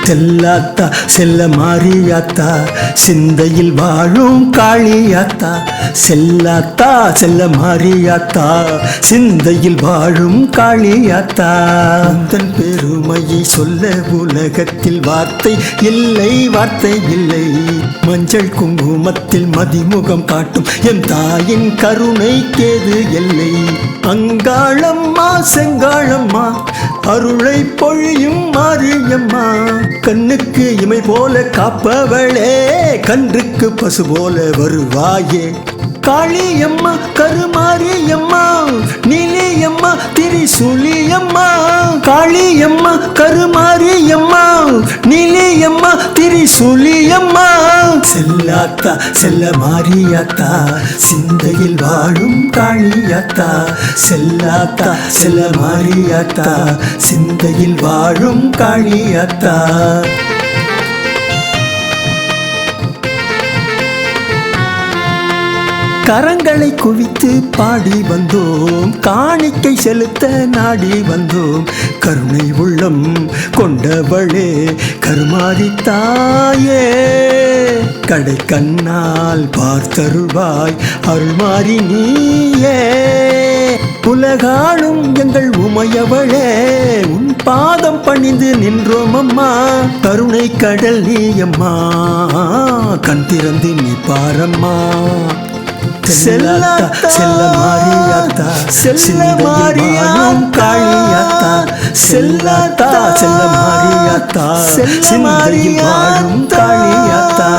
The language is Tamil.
செல்லாத்தா செல்ல மாரியாத்தா சிந்தையில் வாழும் காளியாத்தா. செல்லாத்தா செல்ல மாரியாத்தா சிந்தையில் வாழும் காளியாத்தா. உந்தன் பெருமையை சொல்ல உலகத்தில் வார்த்தை இல்லை, வார்த்தை இல்லை. மஞ்சள் குங்குமத்தில் மதிமுகம் காட்டும் என் தாயின் கருணை கேது எல்லை. அங்காளம்மா செங்காளம்மா அருளை பொழியும் மாரியம்மா. கண்ணுக்கு இமை போல காப்பவளே, கன்றுக்கு பசு போல வருவாயே. காளியம்மா கருமாரியம்மா நிலையம்மா திரிசூலியம்மா. காளியம்மா கருமாரியம்மா நிலையம்மா திரிசூலியம்மா. செல்லாத்தா செல்ல மாரியாத்தா சிந்தையில் வாழும் காளியாத்தா. செல்லாத்தா செல்ல மாரியாத்தா சிந்தையில் வாழும் காளியாத்தா. கரங்களை குவித்து பாடி வந்தோம், காணிக்கை செலுத்த நாடி வந்தோம். கருணை உள்ளம் கொண்டவளே கருமாரி தாயே, கடை கண்ணால் பார்த்தருள்வாய் அருள்மாரி நீயே. உலகாளும் எங்கள் உமையவளே உன் பாதம் பணிந்து நின்றோம் அம்மா. கருணை கடல் நீ அம்மா, கண் திறந்து நீ பாரம்மா. செல்லாத்தா செல்ல மாரியாத்தா செல்ல மாரியாம் காளியாத்தா. செல்லாத்தா செல்ல மாரியாத்தா சிந்தையில் வாழும் காளியாத்தா.